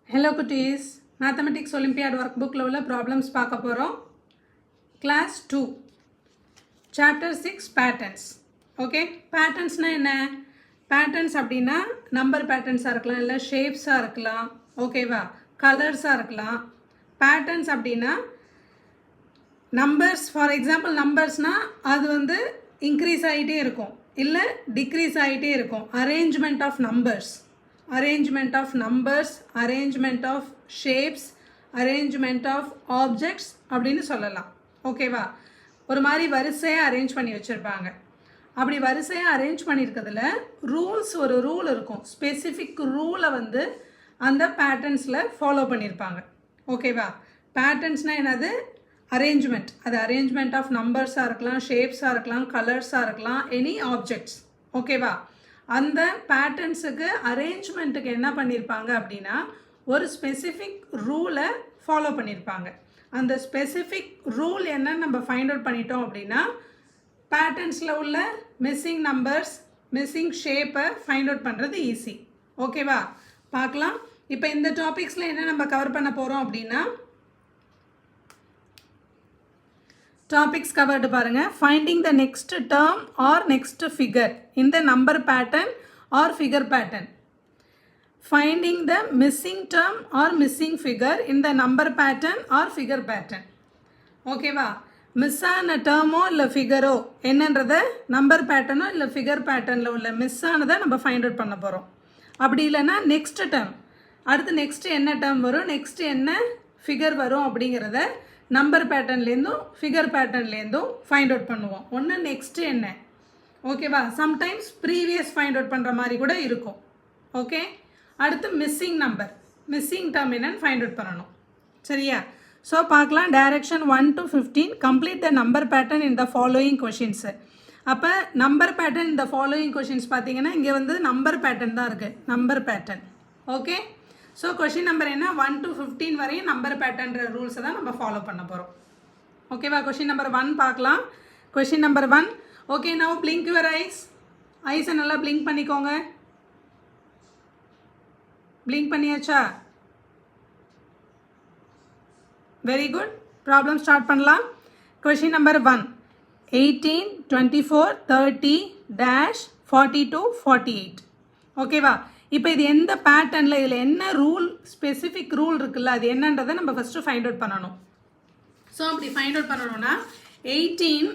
Hello cuties, Mathematics Olympiad workbook level problems பார்க்க போறோம். Class 2 Chapter 6 Patterns. Okay, patterns na என்ன? Patterns அப்படினா number patterns இருக்கலாம் இல்ல shapes இருக்கலாம். ஓகேவா? colors இருக்கலாம். Patterns அப்படினா numbers, for example numbers na அது வந்து increase ஆயிட்டே இருக்கும் இல்ல decrease ஆயிட்டே இருக்கும். Arrangement of numbers, arrangement of shapes, arrangement of objects அப்படின்னு சொல்லலாம். ஓகேவா? ஒரு மாதிரி வரிசையாக அரேஞ்ச் பண்ணி வச்சுருப்பாங்க. அப்படி வரிசையாக அரேஞ்ச் பண்ணியிருக்கிறதுல ரூல்ஸ், ஒரு ரூல் இருக்கும், ஸ்பெசிஃபிக் ரூலை வந்து அந்த பேட்டர்ன்ஸில் ஃபாலோ பண்ணியிருப்பாங்க. ஓகேவா? பேட்டர்ன்ஸ்னால் என்னது? அரேஞ்ச்மெண்ட். அது அரேஞ்ச்மெண்ட் ஆஃப் நம்பர்ஸாக இருக்கலாம், ஷேப்ஸாக இருக்கலாம், கலர்ஸாக இருக்கலாம், எனி ஆப்ஜெக்ட்ஸ். ஓகேவா? அந்த பேட்டர்ன்ஸுக்கு அரேஞ்ச்மெண்ட்டுக்கு என்ன பண்ணியிருப்பாங்க அப்படின்னா ஒரு ஸ்பெசிஃபிக் ரூலை ஃபாலோ பண்ணியிருப்பாங்க. அந்த ஸ்பெசிஃபிக் ரூல் என்னன்னு நம்ம ஃபைண்ட் அவுட் பண்ணிட்டோம் அப்படின்னா பேட்டர்ன்ஸில் உள்ள மிஸ்ஸிங் நம்பர்ஸ், மிஸ்ஸிங் ஷேப்பை ஃபைண்ட் அவுட் பண்ணுறது ஈஸி. ஓகேவா? பார்க்கலாம். இப்போ இந்த டாபிக்ஸில் என்ன நம்ம கவர் பண்ண போகிறோம் அப்படின்னா topics covered பாருங்க. finding the next term or next figure in the number pattern or figure pattern, finding the missing term or missing figure in the number pattern or figure pattern. ஓகேவா? Miss ஆன டேர்மோ இல்லை ஃபிகரோ என்னன்றதை number பேட்டர்னோ இல்லை figure பேட்டர்னில் உள்ள miss ஆனதை நம்ம find out பண்ண போகிறோம். அப்படி இல்லைன்னா நெக்ஸ்ட் டேர்ம், அடுத்து நெக்ஸ்ட்டு என்ன டேர்ம் வரும், நெக்ஸ்ட்டு என்ன ஃபிகர் வரும் அப்படிங்கிறத நம்பர் பேட்டர்ன்லேருந்தும் ஃபிகர் பேட்டர்ன்லேருந்தும் ஃபைண்ட் அவுட் பண்ணுவோம். ஒன்று நெக்ஸ்ட்டு என்ன. ஓகேவா? சம்டைம்ஸ் ப்ரீவியஸ் ஃபைண்ட் அவுட் பண்ணுற மாதிரி கூட இருக்கும். ஓகே, அடுத்து மிஸ்ஸிங் நம்பர், மிஸ்ஸிங் டேர்ம் என்னன்னு ஃபைண்ட் அவுட் பண்ணணும். சரியா? ஸோ பார்க்கலாம். Direction 1 to 15 complete the number pattern in the following questions. அப்போ நம்பர் பேட்டர்ன் இந்த ஃபாலோயிங் கொஷின்ஸ் பார்த்தீங்கன்னா இங்கே வந்து நம்பர் பேட்டர்ன் தான் இருக்குது, number pattern. Okay, so question number என்ன, 1 to 15 வரையும் நம்பர் பேட்டர்ன்ற ரூல்ஸை தான் நம்ம ஃபாலோ பண்ண போகிறோம். ஓகேவா? கொஷின் நம்பர் 1 பார்க்கலாம். Question number 1. Okay, now blink your eyes. ஐஸை நல்லா பிளிங்க் பண்ணிக்கோங்க. பிளிங்க் பண்ணியாச்சா? Very good. ப்ராப்ளம் ஸ்டார்ட் பண்ணலாம். Question number 1. 18, 24, 30, dash 42, 48. ஓகேவா? இப்போ இது எந்த பேட்டர்னில், இதில் என்ன ரூல், ஸ்பெசிஃபிக் ரூல் இருக்குல்ல, அது என்னன்றதை நம்ம ஃபஸ்ட்டு ஃபைண்ட் அவுட் பண்ணணும். ஸோ அப்படி ஃபைண்ட் அவுட் பண்ணணும்னா 18,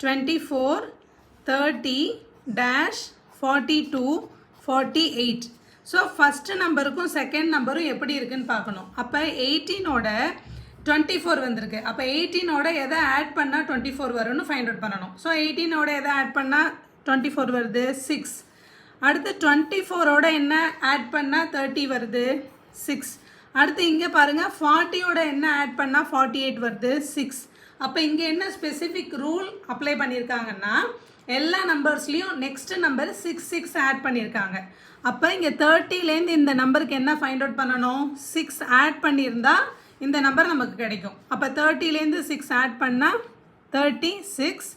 24, 30, dash 42, 48. ஸோ ஃபஸ்ட்டு நம்பருக்கும் செகண்ட் நம்பரும் எப்படி இருக்குன்னு பார்க்கணும். அப்போ 18ஓட 24 வந்திருக்கு. அப்போ 18ஓட எதை ஆட் பண்ணால் 24 வரும்னு ஃபைண்ட் அவுட் பண்ணணும். ஸோ 18ஓட எதை ஆட் பண்ணால் 24 வருது, 6. அடுத்து 24ஓட என்ன ஆட் பண்ணால் 30 வருது, 6. அடுத்து இங்கே பாருங்கள் 40ஓட என்ன ஆட் பண்ணால் 48 வருது, 6. அப்போ இங்கே என்ன ஸ்பெசிஃபிக் ரூல் அப்ளை பண்ணியிருக்காங்கன்னா எல்லா நம்பர்ஸ்லேயும் நெக்ஸ்ட் நம்பர் 6 6 ஆட் பண்ணியிருக்காங்க. அப்போ இங்கே 30லேருந்து இந்த நம்பருக்கு என்ன ஃபைண்ட் அவுட் பண்ணணும், 6 ஆட் பண்ணியிருந்தா இந்த நம்பர் நமக்கு கிடைக்கும். அப்போ 30லேருந்து 6 ஆட் பண்ணால் 36.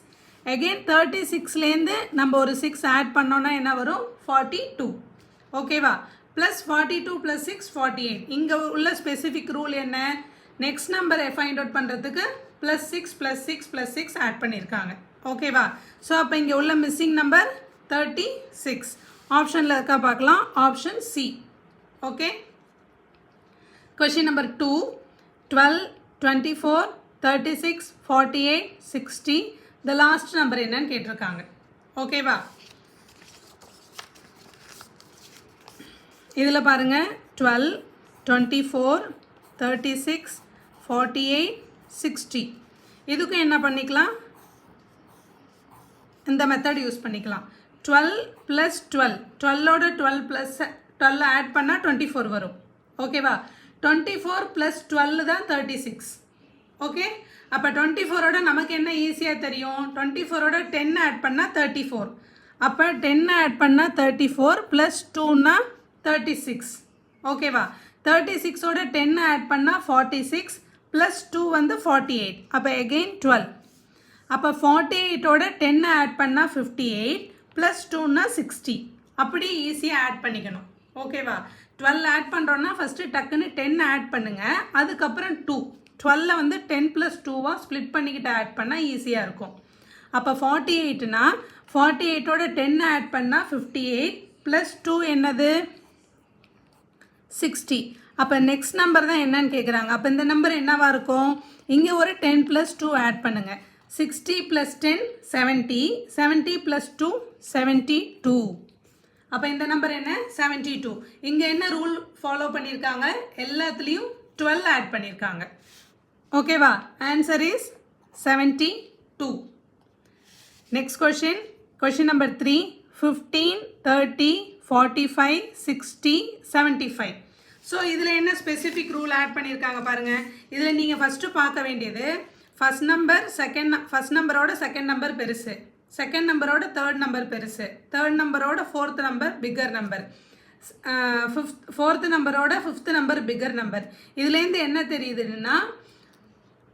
அகெயின் 36லேருந்து நம்ம ஒரு 6 ஆட் பண்ணோன்னா என்ன வரும், 42. ஓகேவா? ப்ளஸ் 42 + 6 48. இங்கே உள்ள ஸ்பெசிஃபிக் ரூல் என்ன, நெக்ஸ்ட் நம்பரை ஃபைண்ட் அவுட் பண்ணுறதுக்கு +6 +6 +6 ஆட் பண்ணியிருக்காங்க. ஓகேவா? ஸோ அப்போ இங்கே உள்ள மிஸ்ஸிங் நம்பர் 36. ஆப்ஷனில் இருக்கா பார்க்கலாம். Option C. Okay, question number 2. 12, 24, 36, 48, 60. இந்த லாஸ்ட் நம்பர் என்னன்னு கேட்டிருக்காங்க. ஓகேவா? இதில் பாருங்கள் 12, 24, 36, 48, 60. இதுக்கும் என்ன பண்ணிக்கலாம், இந்த மெத்தட் யூஸ் பண்ணிக்கலாம். 12 + 12, 12ஓட 12 + 12 ஆட் பண்ணால் 24 வரும். ஓகேவா? 24 + 12 தான் 36. ஓகே, அப்போ 24ஓட நமக்கு என்ன ஈஸியாக தெரியும், 24ஓட 10 ஆட் பண்ணால் 34. அப்போ 10 ஆட் பண்ணால் 34 + 2னா 36. ஓகேவா? 36ஓட 10 ஆட் பண்ணால் 46 + 2 வந்து 48. அப்போ எகெயின் 12. அப்போ 48ஓட 10 ஆட் பண்ணால் 58 + 2னா 60. அப்படி ஈஸியாக ஆட் பண்ணிக்கணும். ஓகேவா? 12 ஆட் பண்ணுறோன்னா ஃபஸ்ட்டு டக்குன்னு 10 ஆட் பண்ணுங்கள், அதுக்கப்புறம் 2. 12 வந்து 10 + 2 ஸ்ப்ளிட் பண்ணிக்கிட்டு ஆட் பண்ணால் ஈஸியாக இருக்கும். அப்போ 48னா 48ஓட 10 ஆட் பண்ணால் 58 + 2 என்னது 60. அப்போ நெக்ஸ்ட் நம்பர் தான் என்னன்னு கேட்குறாங்க. அப்போ இந்த நம்பர் என்னவா இருக்கும்? இங்கே ஒரு 10 + 2 ஆட் பண்ணுங்கள். 60 + 10 70, 70 + 2 72. அப்போ இந்த நம்பர் என்ன 72. இங்கே என்ன ரூல் ஃபாலோ பண்ணியிருக்காங்க? எல்லாத்துலேயும் 12 ஆட் பண்ணியிருக்காங்க. ஓகேவா? Answer is 72. Next question number 3. 15, 30, 45, 60, 75. So இதில் என்ன ஸ்பெசிஃபிக் ரூல் ஆட் பண்ணியிருக்காங்க பாருங்கள். இதில் நீங்கள் ஃபஸ்ட்டு பார்க்க வேண்டியது ஃபஸ்ட் நம்பரோட செகண்ட் நம்பர் பெருசு, செகண்ட் நம்பரோட தேர்ட் நம்பர் பெருசு, தேர்ட் நம்பரோட fourth number bigger number, fourth நம்பரோட ஃபிஃப்த் நம்பர் பிக்கர் நம்பர். இதுலேருந்து என்ன தெரியுதுன்னா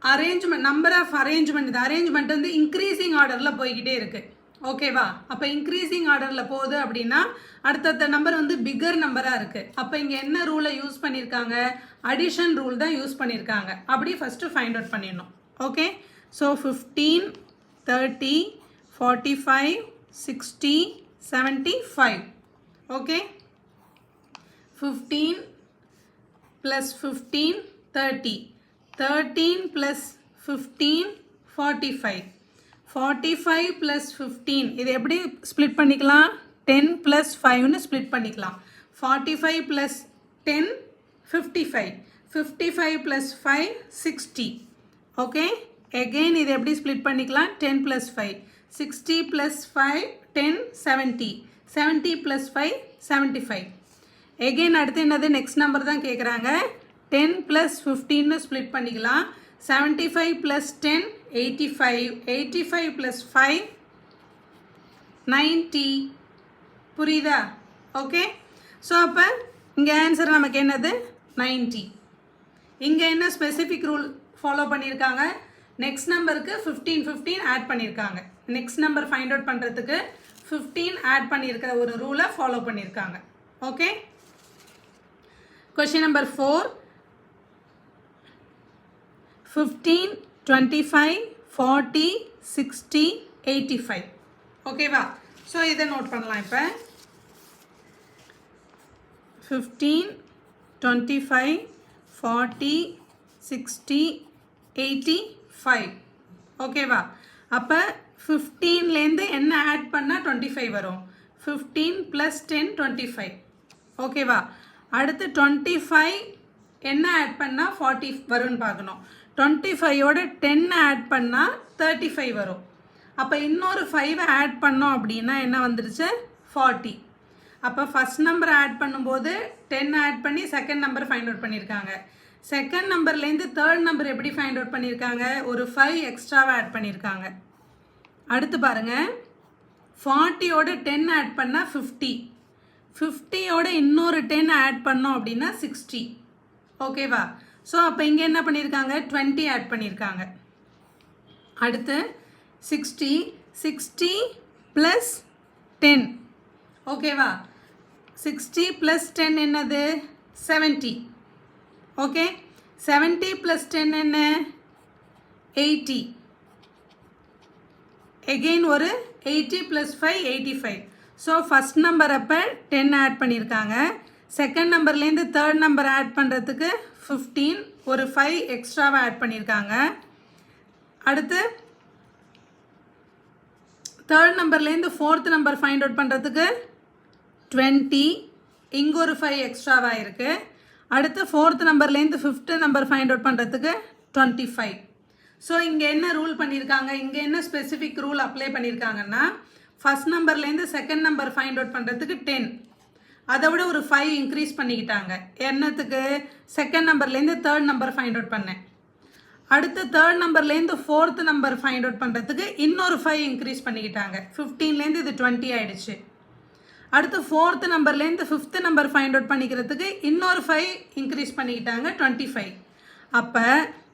அரேஞ்ச்மெண்ட், நம்பர் ஆஃப் அரேஞ்ச்மெண்ட், இந்த அரேஞ்ச்மெண்ட் வந்து இன்க்ரீசிங் ஆர்டரில் போய்கிட்டே இருக்குது. ஓகேவா? அப்போ இன்க்ரீசிங் ஆர்டரில் போகுது அப்படின்னா அடுத்தடுத்த நம்பர் வந்து பிக்கர் நம்பராக இருக்குது. அப்போ இங்கே என்ன ரூலை யூஸ் பண்ணியிருக்காங்க? அடிஷன் ரூல் தான் யூஸ் பண்ணியிருக்காங்க. அப்படி ஃபஸ்ட்டு ஃபைண்ட் அவுட் பண்ணிடணும். Okay, so 15, 30, 45, 60, 75. ஓகே, 15 + 15 30, 13 + 15 45, 45 + 15 இது எப்படி ஸ்ப்ளிட் பண்ணிக்கலாம்? 10 + 5ன்னு ஸ்ப்ளிட் பண்ணிக்கலாம். 45 + 10 55, 55 + 5 60. ஓகே, எகெயின் இது எப்படி ஸ்ப்ளிட் பண்ணிக்கலாம்? 10 + 5, 60 + 5 10 70, 70 + 5 75. எகெயின் அடுத்து என்னது? நெக்ஸ்ட் நம்பர் தான் கேட்குறாங்க. 10 + 15ன்னு ஸ்ப்ளிட் பண்ணிக்கலாம். 75 + 10 85, 85 + 5 90. புரியுதா? ஓகே, ஸோ அப்போ இங்கே ஆன்சர் நமக்கு என்னது 90. இங்கே என்ன ஸ்பெசிஃபிக் ரூல் ஃபாலோ பண்ணியிருக்காங்க? நெக்ஸ்ட் நம்பருக்கு 15 15 ஆட் பண்ணியிருக்காங்க. நெக்ஸ்ட் நம்பர் ஃபைண்ட் அவுட் பண்ணுறதுக்கு 15 ஆட் பண்ணியிருக்கிற ஒரு ரூலை ஃபாலோ பண்ணியிருக்காங்க. Okay, question number 4. 15, 25, 40, 60, 85. ஓகேவா? ஸோ இதை நோட் பண்ணலாம். இப்போ 15, 25, 40, 60, 85. ஓகேவா? அப்போ 15லேருந்து என்ன ஆட் பண்ணால் 25 வரும்? 15 + 10 25. ஓகேவா? அடுத்து 25 என்ன ஆட் பண்ணால் 40 வரும்னு பார்க்கணும். 25ஓட 10 ஆட் பண்ணால் 35 வரும். அப்போ இன்னொரு 5 ஆட் பண்ணோம் அப்படின்னா என்ன வந்துடுச்சு? 40. அப்போ ஃபஸ்ட் நம்பர் ஆட் பண்ணும்போது 10 ஆட் பண்ணி செகண்ட் நம்பர் ஃபைண்ட் அவுட் பண்ணியிருக்காங்க. செகண்ட் நம்பர்லேருந்து தேர்ட் நம்பர் எப்படி ஃபைண்ட் அவுட் பண்ணியிருக்காங்க? ஒரு 5 எக்ஸ்ட்ராவாக ஆட் பண்ணியிருக்காங்க. அடுத்து பாருங்கள், 40ஓட 10 ஆட் பண்ணால் 50, 50ஓட இன்னொரு 10 ஆட் பண்ணோம் அப்படின்னா 60. ஓகேவா? ஸோ அப்போ இங்கே என்ன பண்ணியிருக்காங்க? 20 ஆட் பண்ணியிருக்காங்க. அடுத்து 60, 60 + 10. ஓகேவா? 60 + 10 என்னது? 70. ஓகே, 70 + 10 என்ன? 80. எகெயின் ஒரு 80 + 5 85. ஸோ ஃபஸ்ட் நம்பர் அப்போ 10 ஆட் பண்ணியிருக்காங்க. செகண்ட் நம்பர்லேருந்து தேர்ட் நம்பர் ஆட் பண்ணுறதுக்கு 15, ஒரு 5 எக்ஸ்ட்ராவாக ஆட் பண்ணியிருக்காங்க. அடுத்து தேர்ட் நம்பர்லேருந்து ஃபோர்த் நம்பர் ஃபைண்ட் அவுட் பண்ணுறதுக்கு 20, இங்கே ஒரு 5 எக்ஸ்ட்ராவாக இருக்குது. அடுத்து ஃபோர்த் நம்பர்லேருந்து ஃபிஃப்த்து நம்பர் ஃபைண்ட் அவுட் பண்ணுறதுக்கு 25. ஸோ இங்கே என்ன ரூல் பண்ணியிருக்காங்க? இங்கே என்ன ஸ்பெசிஃபிக் ரூல் அப்ளை பண்ணியிருக்காங்கன்னா, ஃபஸ்ட் நம்பர்லேருந்து செகண்ட் நம்பர் ஃபைண்ட் அவுட் பண்ணுறதுக்கு 10, அதை விட ஒரு 5 இன்க்ரீஸ் பண்ணிக்கிட்டாங்க. என்னத்துக்கு? செகண்ட் நம்பர்லேருந்து தேர்ட் நம்பர் ஃபைண்ட் அவுட் பண்ணேன். அடுத்து தேர்ட் நம்பர்லேருந்து ஃபோர்த் நம்பர் ஃபைண்ட் அவுட் பண்ணுறதுக்கு இன்னொரு 5 இன்க்ரீஸ் பண்ணிக்கிட்டாங்க. 15லேருந்து இது 20 ஆகிடுச்சு. அடுத்து ஃபோர்த் நம்பர்லேருந்து ஃபிஃப்த்து நம்பர் ஃபைண்ட் அவுட் பண்ணிக்கிறதுக்கு இன்னொரு 5 இன்க்ரீஸ் பண்ணிக்கிட்டாங்க, 25. அப்போ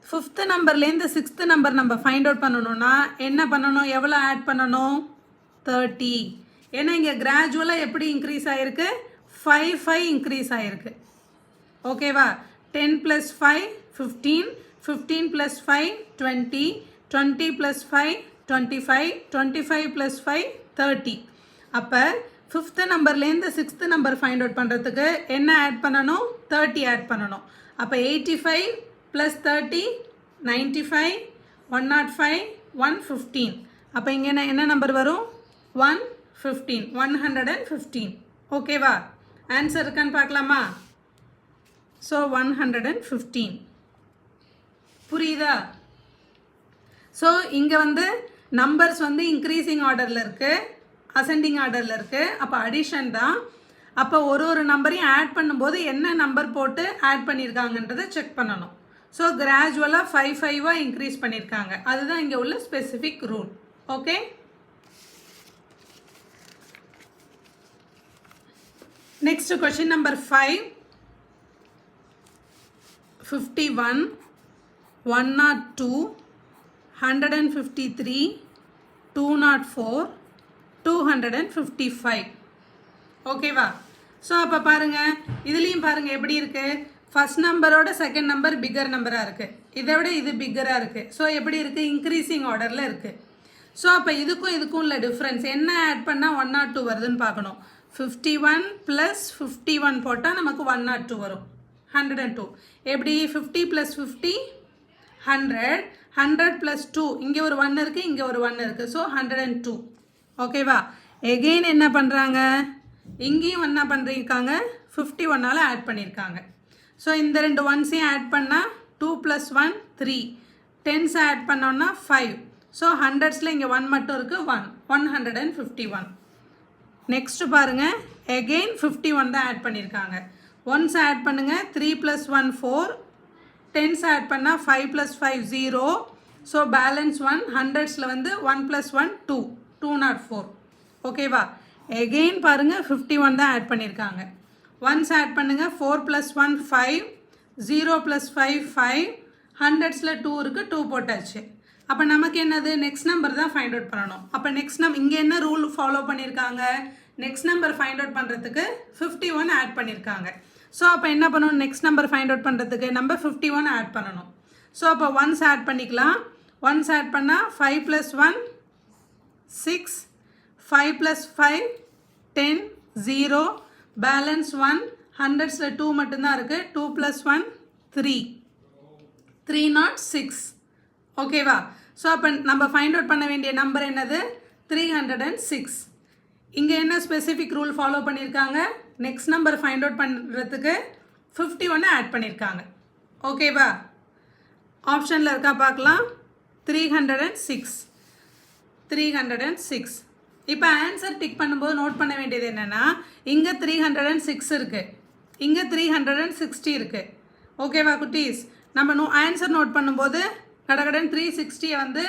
ஃபிஃப்த்து நம்பர்லேருந்து சிக்ஸ்த்து நம்பர் நம்ம ஃபைண்ட் அவுட் பண்ணணும்னா என்ன பண்ணணும்? எவ்வளோ ஆட் பண்ணணும்? 30. ஏன்னா இங்கே கிராஜுவலாக எப்படி இன்க்ரீஸ் ஆகிருக்கு? 5 இன்க்ரீஸ் ஆகிருக்கு. ஓகேவா? 10 + 5 15, 15 + 5 20, 20 + 5 25, 25 + 5 30. அப்போ 5th நம்பர்லேருந்து 6th நம்பர் ஃபைண்ட் அவுட் பண்ணுறதுக்கு என்ன ஆட் பண்ணணும்? 30 ஆட் பண்ணணும். அப்போ 85 + 30 95, 105 115. அப்போ இங்கே என்ன நம்பர் வரும்? 115, 115. ஓகேவா? ஆன்சர் இருக்கான்னு பார்க்கலாமா? ஸோ 115. புரியுதா? ஸோ இங்கே வந்து நம்பர்ஸ் வந்து இன்க்ரீசிங் ஆர்டரில் இருக்குது, அசெண்டிங் ஆர்டரில் இருக்குது. அப்போ அடிஷன் தான். அப்போ ஒரு நம்பரையும் ஆட் பண்ணும்போது என்ன நம்பர் போட்டு ஆட் பண்ணியிருக்காங்கன்றதை செக் பண்ணணும். ஸோ கிராஜுவலாக 5 இன்க்ரீஸ் பண்ணியிருக்காங்க. அதுதான் இங்கே உள்ள specific rule. Okay, next question number 5. 51, 102, 153, 204, 255. ஓகேவா? ஸோ அப்போ பாருங்கள், இதுலேயும் பாருங்கள் எப்படி இருக்குது. ஃபஸ்ட் நம்பரோட செகண்ட் நம்பர் பிக்கர் நம்பராக இருக்குது, இதை விட இது பிக்கராக இருக்குது. ஸோ எப்படி இருக்குது? இன்க்ரீசிங் ஆர்டரில் இருக்குது. ஸோ அப்போ இதுக்கும் உள்ள டிஃப்ரென்ஸ் என்ன ஆட் பண்ணால் 102 வருதுன்னு பார்க்கணும். 51 + 51 போட்டால் நமக்கு 102 வரும். 102 எப்படி? 50 + 50 100, 100 + 2 இங்கே ஒரு 1 இருக்குது, இங்கே ஒரு 1 இருக்குது. ஸோ 102. ஓகேவா? எகெயின் என்ன பண்ணுறாங்க? இங்கேயும் என்ன பண்ணியிருக்காங்க? 51ஆல் ஆட் பண்ணியிருக்காங்க. ஸோ இந்த ரெண்டு ஒன்ஸையும் ஆட் பண்ணால் 2 + 1 3, 10s ஆட் பண்ணோன்னா 5. ஸோ 100ஸில் இங்கே 1 மட்டும் இருக்குது, 1 151. நெக்ஸ்ட்டு பாருங்கள், எகெயின் 51 தான் ஆட் பண்ணியிருக்காங்க. ஒன்ஸ் ஆட் பண்ணுங்கள், 3 + 1 4, 10s ஆட் பண்ணால் 5 + 5 0. So balance 1. 100ஸில் வந்து 1 + 1 2, 204. ஓகேவா? எகெயின் பாருங்கள் 51 தான் ஆட் பண்ணியிருக்காங்க. ஒன்ஸ் ஆட் பண்ணுங்கள், 4 + 1 5, 0 + 5 5, 100ஸில் 2 இருக்குது, 2 போட்டாச்சு. அப்போ நமக்கு என்னது? நெக்ஸ்ட் நம்பர் தான் ஃபைண்ட் அவுட் பண்ணணும். அப்போ நெக்ஸ்ட் இங்கே என்ன ரூல் ஃபாலோ பண்ணியிருக்காங்க? நெக்ஸ்ட் நம்பர் ஃபைண்ட் அவுட் பண்ணுறதுக்கு 51 ஆட் பண்ணியிருக்காங்க. ஸோ அப்போ என்ன பண்ணணும்? நெக்ஸ்ட் நம்பர் ஃபைண்ட் அவுட் பண்ணுறதுக்கு நம்ம 51 ஆட் பண்ணணும். ஸோ அப்போ ஒன்ஸ் ஆட் பண்ணிக்கலாம். ஒன்ஸ் ஆட் பண்ணால் 5 + 1 6, 5 + 5 10 0, பேலன்ஸ் 1. 100ஸில் 2 மட்டும்தான் இருக்குது, 2 + 1 3, 306. ஓகேவா? ஸோ அப்போ நம்ம ஃபைண்ட் அவுட் பண்ண வேண்டிய நம்பர் என்னது? 306. இங்கே என்ன ஸ்பெசிஃபிக் ரூல் ஃபாலோ பண்ணியிருக்காங்க? நெக்ஸ்ட் நம்பர் ஃபைண்ட் அவுட் பண்ணுறதுக்கு 51 ஆட் பண்ணியிருக்காங்க. ஓகேவா? ஆப்ஷனில் இருக்கா பார்க்கலாம். 306, 306. இப்போ ஆன்சர் டிக் பண்ணும்போது நோட் பண்ண வேண்டியது என்னென்னா, இங்கே 306 இருக்குது, இங்கே 360 இருக்குது. ஓகேவா குட்டீஸ்? நம்ம ஆன்சர் நோட் பண்ணும்போது கடகடன் 360 வந்து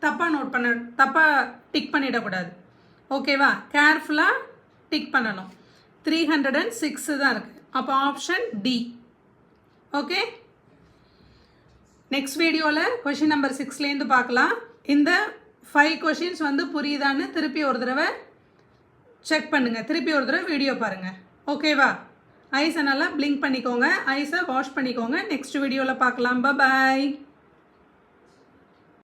தப்பாக டிக் பண்ணிடக்கூடாது. ஓகேவா? கேர்ஃபுல்லாக டிக் பண்ணணும். 306 தான் இருக்குது. அப்போ ஆப்ஷன் டி. ஓகே, நெக்ஸ்ட் வீடியோவில் கொஷின் நம்பர் 6லேருந்து பார்க்கலாம். இந்த 5 கொஷின்ஸ் வந்து புரியுதான்னு திருப்பி ஒரு தடவை செக் பண்ணுங்கள், திருப்பி ஒரு தடவை வீடியோ பாருங்கள். ஓகேவா? ஐஸை நல்லா பிளிங்க் பண்ணிக்கோங்க, ஐஸை வாஷ் பண்ணிக்கோங்க. நெக்ஸ்ட் வீடியோவில் பார்க்கலாம். பாய்.